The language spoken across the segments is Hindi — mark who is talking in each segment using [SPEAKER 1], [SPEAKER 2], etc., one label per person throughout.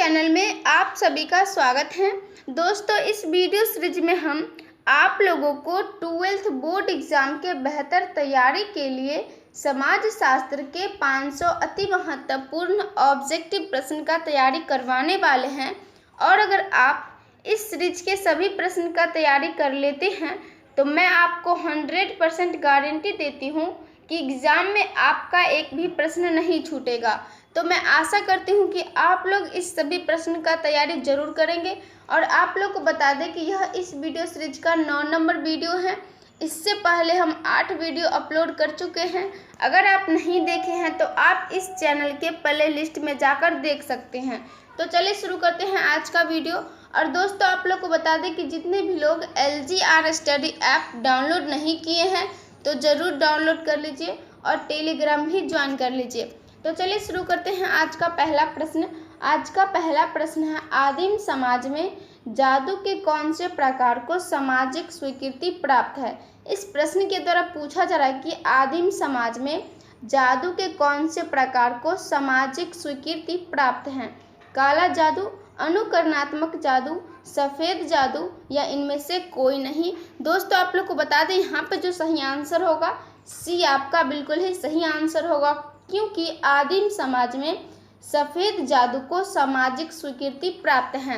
[SPEAKER 1] चैनल में आप सभी का स्वागत है। दोस्तों, इस वीडियो सीरीज में हम आप लोगों को 12th बोर्ड एग्जाम के बेहतर तैयारी के लिए समाज शास्त्र के 500 अति महत्वपूर्ण ऑब्जेक्टिव प्रश्न का तैयारी करवाने वाले हैं। और अगर आप इस सीरीज के सभी प्रश्न का तैयारी कर लेते हैं तो मैं आपको 100% गारंटी देती हूँ कि एग्ज़ाम में आपका एक भी प्रश्न नहीं छूटेगा। तो मैं आशा करती हूँ कि आप लोग इस सभी प्रश्न का तैयारी जरूर करेंगे। और आप लोग को बता दें कि यह इस वीडियो सीरीज का 9 नंबर वीडियो है। इससे पहले हम 8 वीडियो अपलोड कर चुके हैं। अगर आप नहीं देखे हैं तो आप इस चैनल के प्ले लिस्ट में जाकर देख सकते हैं। तो चलिए शुरू करते हैं आज का वीडियो। और दोस्तों, आप लोग को बता दें कि जितने भी लोग LGR स्टडी ऐप डाउनलोड नहीं किए हैं तो ज़रूर डाउनलोड कर लीजिए और टेलीग्राम भी ज्वाइन कर लीजिए। तो चलिए शुरू करते हैं आज का पहला प्रश्न। आज का पहला प्रश्न है, आदिम समाज में जादू के कौन से प्रकार को सामाजिक स्वीकृति प्राप्त है। इस प्रश्न के द्वारा पूछा जा रहा है कि आदिम समाज में जादू के कौन से प्रकार को सामाजिक स्वीकृति प्राप्त है। काला जादू, अनुकरणात्मक जादू, सफ़ेद जादू या इनमें से कोई नहीं। दोस्तों, आप लोग को बता दें यहाँ पे जो सही आंसर होगा सी आपका बिल्कुल ही सही आंसर होगा, क्योंकि आदिम समाज में सफ़ेद जादू को सामाजिक स्वीकृति प्राप्त है।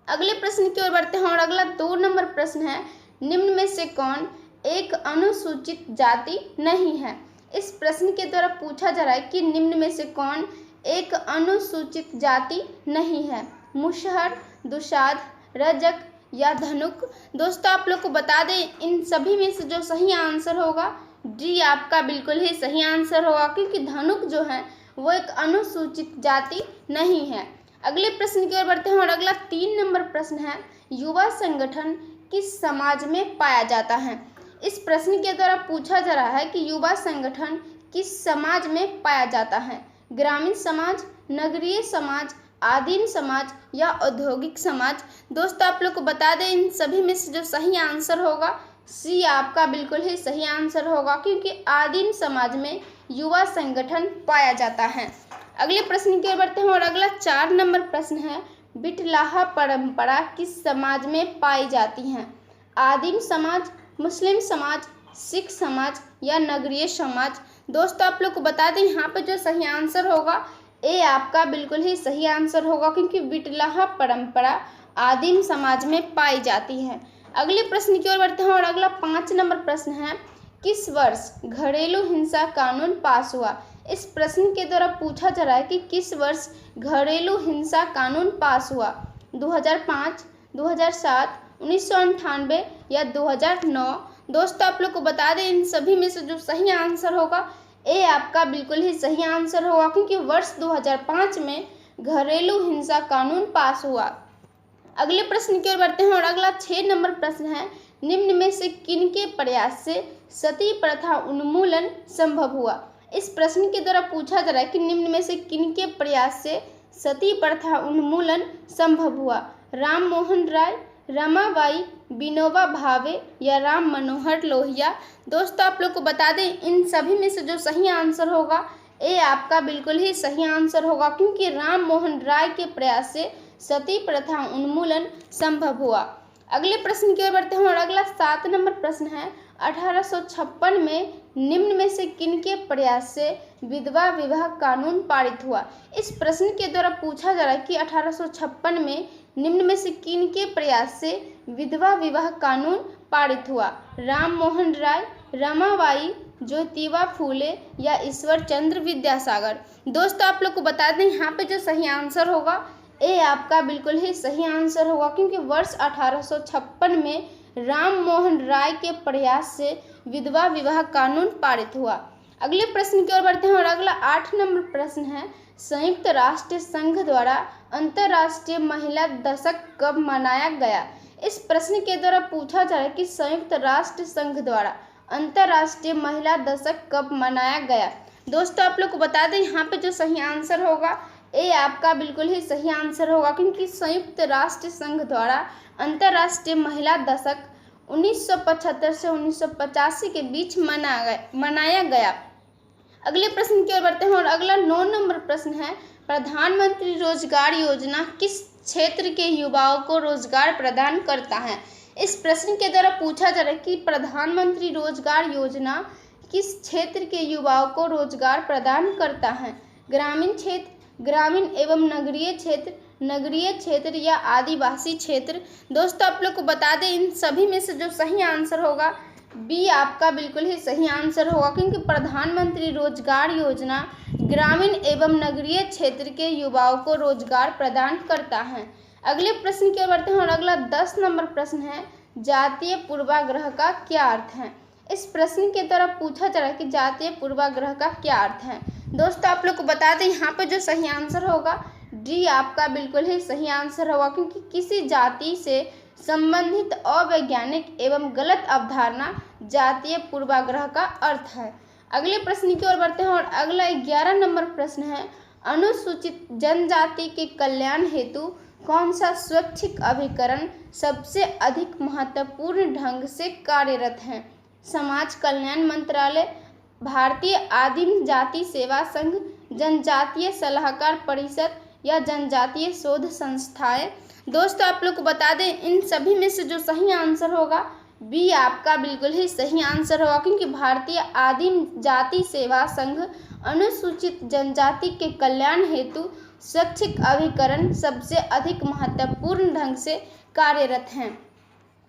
[SPEAKER 1] अगले प्रश्न की ओर बढ़ते हैं और अगला 2 नंबर प्रश्न है, निम्न में से कौन एक अनुसूचित जाति नहीं है। इस प्रश्न के द्वारा पूछा जा रहा है कि निम्न में से कौन एक अनुसूचित जाति नहीं है। मुसहर, दुशाद, रजक या धनुक। दोस्तों, आप लोग को बता दें इन सभी में से जो सही आंसर होगा डी आपका बिल्कुल ही सही आंसर होगा, क्योंकि धनुक जो है वो एक अनुसूचित जाति नहीं है। अगले प्रश्न की ओर बढ़ते हैं और अगला 3 नंबर प्रश्न है, युवा संगठन किस समाज में पाया जाता है। इस प्रश्न के द्वारा पूछा जा रहा है कि युवा संगठन किस समाज में पाया जाता है। ग्रामीण समाज, नगरीय समाज, आदिम समाज या औद्योगिक समाज। दोस्तों, आप लोग को बता दें इन सभी में से जो सही आंसर होगा सी आपका बिल्कुल ही सही आंसर होगा, क्योंकि आदिम समाज में युवा संगठन पाया जाता है। अगले प्रश्न की ओर बढ़ते हैं और अगला 4 नंबर प्रश्न है, बिटलाहा परंपरा किस समाज में पाई जाती है। आदिम समाज, मुस्लिम समाज, सिख समाज या नगरीय समाज। दोस्तों, आप लोग को बता दें यहाँ पे जो सही आंसर होगा ए आपका बिल्कुल ही सही आंसर होगा, क्योंकि बिटलाहा परंपरा आदिम समाज में पाई जाती है। अगले प्रश्न की ओर बढ़ते हैं और अगला 5 नंबर प्रश्न है, किस वर्ष घरेलू हिंसा कानून पास हुआ। इस प्रश्न के द्वारा पूछा जा रहा है कि किस वर्ष घरेलू हिंसा कानून पास हुआ। 2005, 2007, 1998 या 2009। दोस्तों, आप लोग को बता दें इन सभी में से जो सही आंसर होगा ए आपका बिल्कुल ही सही आंसर होगा, क्योंकि वर्ष 2005 में घरेलू हिंसा कानून पास हुआ। अगले प्रश्न की ओर बढ़ते हैं और अगला 6 नंबर प्रश्न है, निम्न में से किनके प्रयास से सती प्रथा उन्मूलन संभव हुआ। इस प्रश्न के द्वारा पूछा जा रहा है कि निम्न में से किनके प्रयास से सती प्रथा उन्मूलन संभव हुआ। राम मोहन राय, रमाबाई, विनोबा भावे या राम मनोहर लोहिया। दोस्तों, आप लोग को बता दें इन सभी में से जो सही आंसर होगा ए आपका बिल्कुल ही सही आंसर होगा, क्योंकि राम मोहन राय के प्रयास से सती प्रथा उन्मूलन संभव हुआ। अगले प्रश्न की ओर बढ़ते हैं और अगला 7 नंबर प्रश्न है, 1856 में निम्न में से किनके प्रयास से विधवा विवाह कानून पारित हुआ। इस प्रश्न के द्वारा पूछा जा रहा है कि 1856 में निम्न में से किनके प्रयास से विधवा विवाह कानून पारित हुआ। राम मोहन राय, रमाबाई, ज्योतिबा फूले या ईश्वर चंद्र विद्यासागर। दोस्तों, आप लोग को बता दें यहाँ पे जो सही आंसर होगा ए आपका बिल्कुल ही सही आंसर होगा, क्योंकि वर्ष 1856 में राम मोहन राय के प्रयास से विधवा विवाह कानून पारित हुआ। अगले प्रश्न की ओर बढ़ते हैं और अगला 8 नंबर प्रश्न है, संयुक्त राष्ट्र संघ द्वारा अंतर्राष्ट्रीय महिला दिवस कब मनाया गया। इस प्रश्न के द्वारा पूछा जा रहा है कि संयुक्त राष्ट्र संघ द्वारा अंतर्राष्ट्रीय महिला दिवस कब मनाया गया। दोस्तों, आप लोग को बता दें यहाँ पे जो सही आंसर होगा ए आपका बिल्कुल ही सही आंसर होगा, क्योंकि संयुक्त राष्ट्र संघ द्वारा अंतर्राष्ट्रीय महिला दिवस 1975 से 1985 के बीच मनाया गया। अगले प्रश्न की ओर बढ़ते हैं और अगला 9 नंबर प्रश्न है, प्रधानमंत्री रोजगार योजना किस क्षेत्र के युवाओं को रोजगार प्रदान करता है? इस प्रश्न के द्वारा पूछा जा रहा है कि प्रधानमंत्री रोजगार योजना किस क्षेत्र के युवाओं को रोजगार प्रदान करता है? ग्रामीण क्षेत्र, ग्रामीण एवं नगरीय क्षेत्र या आदिवासी क्षेत्र। दोस्तों आप लोग को बता दें, इन सभी में से जो सही आंसर होगा बी आपका बिल्कुल ही सही आंसर होगा, क्योंकि प्रधानमंत्री रोजगार योजना ग्रामीण एवं नगरीय क्षेत्र के युवाओं को रोजगार प्रदान करता है। अगले प्रश्न की ओर बढ़ते हैं और अगला 10 नंबर प्रश्न है, जातीय पूर्वाग्रह का क्या अर्थ है? इस प्रश्न के द्वारा पूछा जा रहा है कि जातीय पूर्वाग्रह का क्या अर्थ है। दोस्तों आप लोग को बता दें, यहाँ पे जो सही आंसर होगा डी आपका बिल्कुल ही सही आंसर होगा, क्योंकि किसी जाति से संबंधित अवैज्ञानिक एवं गलत अवधारणा जातीय पूर्वाग्रह का अर्थ है। अगले प्रश्न की ओर बढ़ते हैं और अगला 11 नंबर प्रश्न है, अनुसूचित जनजाति के कल्याण हेतु कौन सा स्वैच्छिक अभिकरण सबसे अधिक महत्वपूर्ण ढंग से कार्यरत है? समाज कल्याण मंत्रालय, भारतीय आदिम जाति सेवा संघ, जनजातीय सलाहकार परिषद या जनजातीय शोध संस्थाएं। दोस्तों आप लोग को बता दें, इन सभी में से जो सही आंसर होगा बी आपका बिल्कुल ही सही आंसर होगा, क्योंकि भारतीय आदिम जाति सेवा संघ अनुसूचित जनजाति के कल्याण हेतु स्वैच्छिक अभिकरण सबसे अधिक महत्वपूर्ण ढंग से कार्यरत हैं।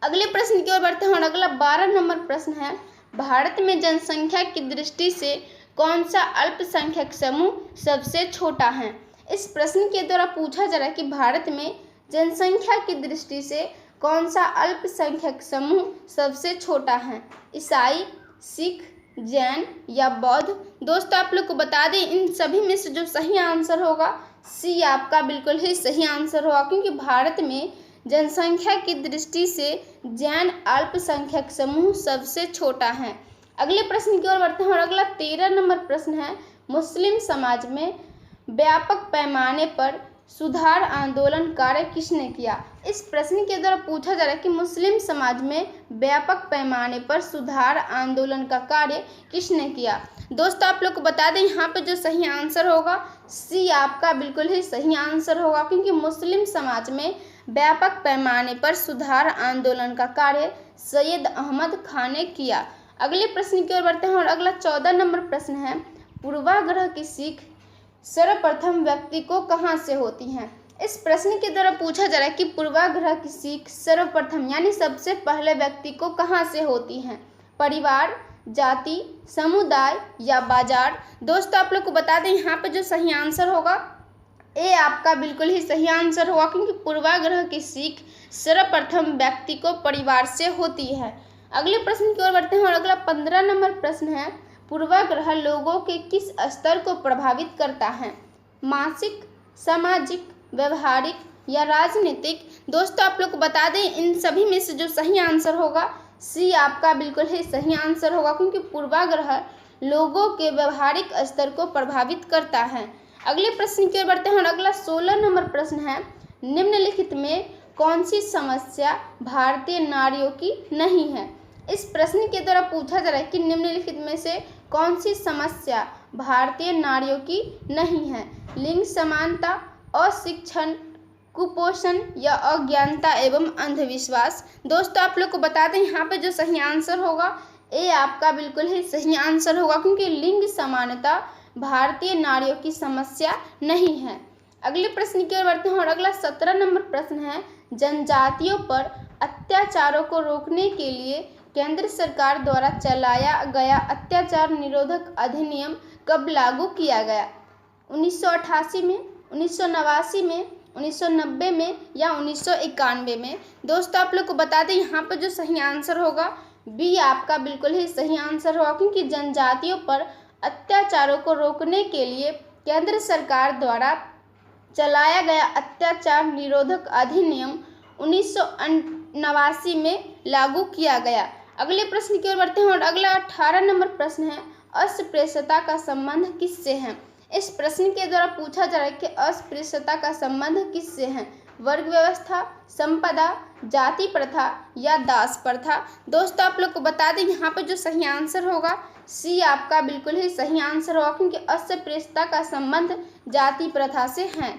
[SPEAKER 1] अगले प्रश्न की ओर बढ़ते हैं और अगला 12 नंबर प्रश्न है, भारत में जनसंख्या की दृष्टि से कौन सा अल्पसंख्यक समूह सबसे छोटा है? इस प्रश्न के द्वारा पूछा जा रहा है कि भारत में जनसंख्या की दृष्टि से कौन सा अल्पसंख्यक समूह सबसे छोटा है? ईसाई, सिख, जैन या बौद्ध। दोस्तों आप लोग को बता दें, इन सभी में से जो सही आंसर होगा सी आपका बिल्कुल ही सही आंसर होगा, क्योंकि भारत में जनसंख्या की दृष्टि से जैन अल्पसंख्यक समूह सबसे छोटा है। अगले प्रश्न की ओर बढ़ते हैं और अगला 13 नंबर प्रश्न है, मुस्लिम समाज में व्यापक पैमाने पर सुधार आंदोलन कार्य किसने किया? इस प्रश्न के द्वारा पूछा जा रहा है कि मुस्लिम समाज में व्यापक पैमाने पर सुधार आंदोलन का कार्य किसने किया? दोस्तों आप लोग को बता दें, यहाँ पे जो सही आंसर होगा सी आपका बिल्कुल ही सही आंसर होगा, क्योंकि मुस्लिम समाज में व्यापक पैमाने पर सुधार आंदोलन का कार्य सैयद अहमद खान ने किया। अगले प्रश्न की ओर बढ़ते हैं और अगला 14 नंबर प्रश्न है, पूर्वाग्रह की सीख सर्वप्रथम व्यक्ति को कहाँ से होती है? इस प्रश्न के द्वारा पूछा जा रहा है कि पूर्वाग्रह की सीख सर्वप्रथम यानी सबसे पहले व्यक्ति को कहाँ से होती है? परिवार, जाति, समुदाय या बाजार। दोस्तों आप लोग को बता दें, यहाँ पे जो सही आंसर होगा ए आपका बिल्कुल ही सही आंसर होगा, क्योंकि पूर्वाग्रह की सीख सर्वप्रथम व्यक्ति को परिवार से होती है। अगले प्रश्न की ओर बढ़ते हैं और अगला 15 नंबर प्रश्न है, पूर्वाग्रह लोगों के किस स्तर को प्रभावित करता है? मानसिक, सामाजिक, व्यवहारिक या राजनीतिक। दोस्तों आप लोग को बता दें, इन सभी में से जो सही आंसर होगा सी आपका बिल्कुल ही सही आंसर होगा, क्योंकि पूर्वाग्रह लोगों के व्यवहारिक स्तर को प्रभावित करता है। अगले प्रश्न की ओर बढ़ते हैं और अगला 16 नंबर प्रश्न है, निम्नलिखित में कौन सी समस्या भारतीय नारियों की नहीं है? इस प्रश्न के द्वारा पूछा जा रहा है कि निम्नलिखित में से कौन सी समस्या भारतीय नारियों की नहीं है? लिंग समानता, अशिक्षण, कुपोषण या अज्ञानता एवं अंधविश्वास। दोस्तों आप लोग को बता दें, यहाँ पे जो सही आंसर होगा ए आपका बिल्कुल ही सही आंसर होगा, क्योंकि लिंग समानता भारतीय नारियों की समस्या नहीं है। अगले प्रश्न की ओर बढ़ते हैं और अगला 17 नंबर प्रश्न है, जनजातियों पर अत्याचारों को रोकने के लिए केंद्र सरकार द्वारा चलाया गया अत्याचार निरोधक अधिनियम कब लागू किया गया? 1988 में, 1989 में, 1990 में या 1991 में। दोस्तों आप लोग को बता दें, यहाँ पर जो सही आंसर होगा बी आपका बिल्कुल ही सही आंसर होगा, क्योंकि जनजातियों पर अत्याचारों को रोकने के लिए केंद्र सरकार द्वारा चलाया गया अत्याचार निरोधक अधिनियम 1989 में लागू किया गया। अगले प्रश्न की ओर बढ़ते हैं और अगला 18 नंबर प्रश्न है, अस्पृश्यता का संबंध किससे है? इस प्रश्न के द्वारा पूछा जा रहा है कि अस्पृश्यता का संबंध किससे है? वर्ग व्यवस्था, संपदा, जाति प्रथा या दास प्रथा। दोस्तों आप लोग को बता दें, यहाँ पर जो सही आंसर होगा सी आपका बिल्कुल ही सही आंसर होगा, क्योंकि अस्पृश्यता का संबंध जाति प्रथा से है।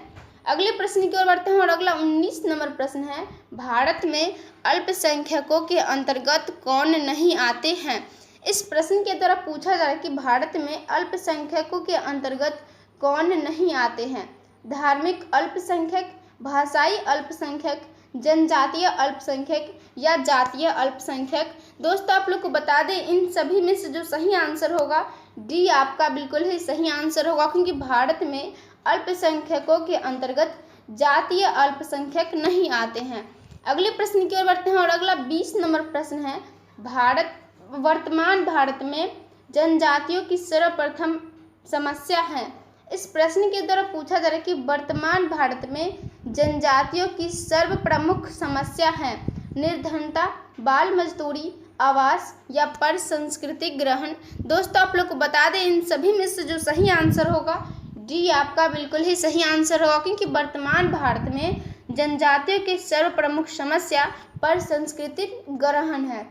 [SPEAKER 1] अगले प्रश्न की ओर बढ़ते हैं और अगला 19 नंबर प्रश्न है, भारत में अल्पसंख्यकों के अंतर्गत कौन नहीं आते हैं। इस प्रश्न के द्वारा पूछा जा रहा है कि भारत में अल्पसंख्यकों के अंतर्गत कौन नहीं आते हैं। धार्मिक अल्पसंख्यक, भाषाई अल्पसंख्यक, जनजातीय अल्पसंख्यक या जातीय अल्पसंख्यक। दोस्तों आप लोग को बता दें, इन सभी में से जो सही आंसर होगा डी आपका बिल्कुल ही सही आंसर होगा, क्योंकि भारत में अल्पसंख्यकों के अंतर्गत जातीय अल्पसंख्यक नहीं आते हैं। अगले प्रश्न की ओर बढ़ते हैं और अगला 20 नंबर प्रश्न है, वर्तमान भारत में जनजातियों की सर्वप्रथम समस्या है। इस प्रश्न के द्वारा पूछा जा रहा है कि वर्तमान भारत में जनजातियों की सर्वप्रमुख समस्या है निर्धनता, बाल मजदूरी, आवास या पर संस्कृति ग्रहण। दोस्तों आप लोग को बता दें, इन सभी में से जो सही आंसर होगा डी आपका बिल्कुल ही सही आंसर होगा, क्योंकि वर्तमान भारत में जनजातियों की सर्वप्रमुख समस्या पर संस्कृति ग्रहण है।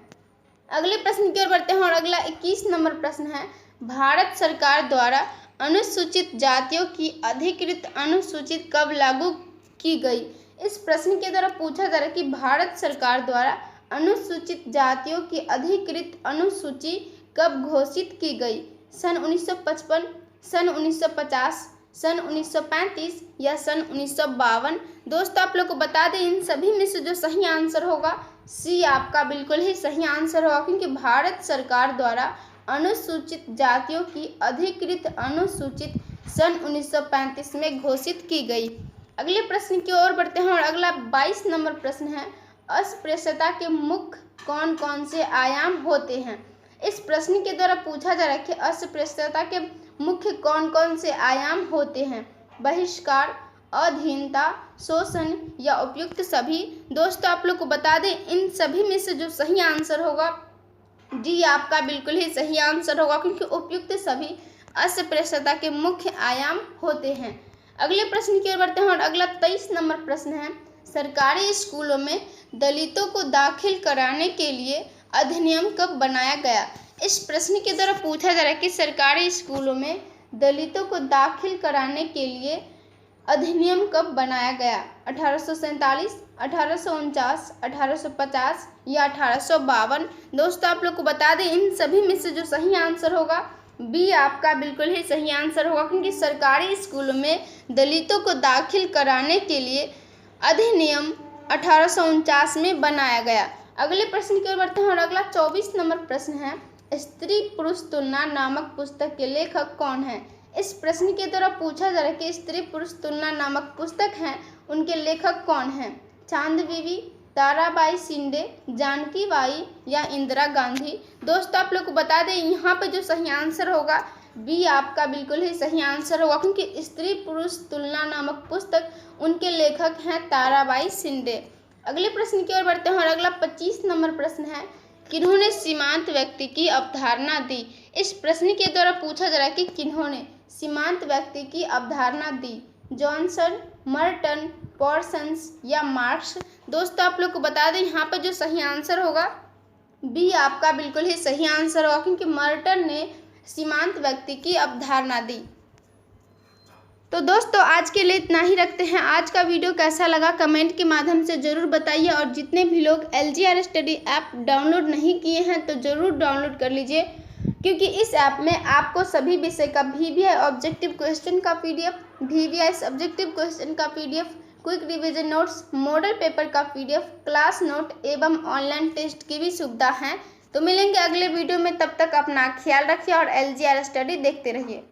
[SPEAKER 1] अगले प्रश्न की ओर बढ़ते हैं और अगला 21 नंबर प्रश्न है, भारत सरकार द्वारा अनुसूचित जातियों की अधिकृत अनुसूची कब लागू की गई। इस प्रश्न के द्वारा पूछा जा रहा है कि भारत सरकार द्वारा अनुसूचित जातियों की अधिकृत अनुसूची कब घोषित की गई। सन 1955, सन 1950, सन 1935 या सन 1952। दोस्तों आप लोग को बता दें, इन सभी में से जो सही आंसर होगा सी आपका बिल्कुल ही सही आंसर होगा, क्योंकि भारत सरकार द्वारा अनुसूचित जातियों की अधिकृत अनुसूची सन 1935 में घोषित की गई। अगले प्रश्न की ओर बढ़ते हैं और अगला 22 नंबर प्रश्न है, अस्पृश्यता के मुख्य कौन कौन से आयाम होते हैं। इस प्रश्न के द्वारा पूछा जा रहा है कि अस्पृश्यता के मुख्य कौन कौन से आयाम होते हैं। बहिष्कार, अधीनता, शोषण या उपयुक्त सभी। दोस्तों आप लोग को बता दें, इन सभी में से जो सही आंसर होगा डी आपका बिल्कुल ही सही आंसर होगा, क्योंकि उपयुक्त सभी अस्पृश्यता के मुख्य आयाम होते हैं। अगले प्रश्न की ओर बढ़ते हैं और अगला 23 नंबर प्रश्न है, सरकारी स्कूलों में दलितों को दाखिल कराने के लिए अधिनियम कब बनाया गया। इस प्रश्न के द्वारा पूछा जा रहा है कि सरकारी स्कूलों में दलितों को दाखिल कराने के लिए अधिनियम कब बनाया गया। 1847, 1849, 1850 या 1852। दोस्तों आप लोग को बता दें, इन सभी में से जो सही आंसर होगा बी आपका बिल्कुल ही सही आंसर होगा, क्योंकि सरकारी स्कूलों में दलितों को दाखिल कराने के लिए अधिनियम 1849 में बनाया गया। अगले प्रश्न की ओर बढ़ते हैं और अगला 24 नंबर प्रश्न है, स्त्री पुरुष तुलना नामक पुस्तक के लेखक कौन है। इस प्रश्न के द्वारा पूछा जा रहा है कि स्त्री पुरुष तुलना नामक पुस्तक है, उनके लेखक कौन हैं। चांद बीवी, ताराबाई शिंदे, जानकी बाई या इंदिरा गांधी। दोस्तों आप लोग को बता दें, यहाँ पे जो सही आंसर होगा बी आपका बिल्कुल ही सही आंसर होगा, क्योंकि स्त्री पुरुष तुलना नामक पुस्तक उनके लेखक हैं ताराबाई शिंदे। अगले प्रश्न की ओर बढ़ते हैं और अगला 25 नंबर प्रश्न है, किन्होंने सीमांत व्यक्ति की अवधारणा दी। इस प्रश्न के द्वारा पूछा जा रहा है कि किन्होंने सीमांत व्यक्ति की अवधारणा दी। जॉनसन, मर्टन, पॉर्सन्स या मार्क्स। दोस्तों आप लोग को बता दें, यहाँ पर जो सही आंसर होगा बी आपका बिल्कुल ही सही आंसर होगा, क्योंकि मर्टन ने सीमांत व्यक्ति की अवधारणा दी। तो दोस्तों आज के लिए इतना ही रखते हैं। आज का वीडियो कैसा लगा कमेंट के माध्यम से ज़रूर बताइए, और जितने भी लोग LGR स्टडी ऐप डाउनलोड नहीं किए हैं तो ज़रूर डाउनलोड कर लीजिए, क्योंकि इस ऐप में आपको सभी विषय का VVI ऑब्जेक्टिव क्वेश्चन का PDF, VVI सब्जेक्टिव क्वेश्चन का PDF, quick revision notes, model paper का PDF, क्लास नोट एवं ऑनलाइन टेस्ट की भी सुविधा है। तो मिलेंगे अगले वीडियो में, तब तक अपना ख्याल रखिए और LGR स्टडी देखते रहिए।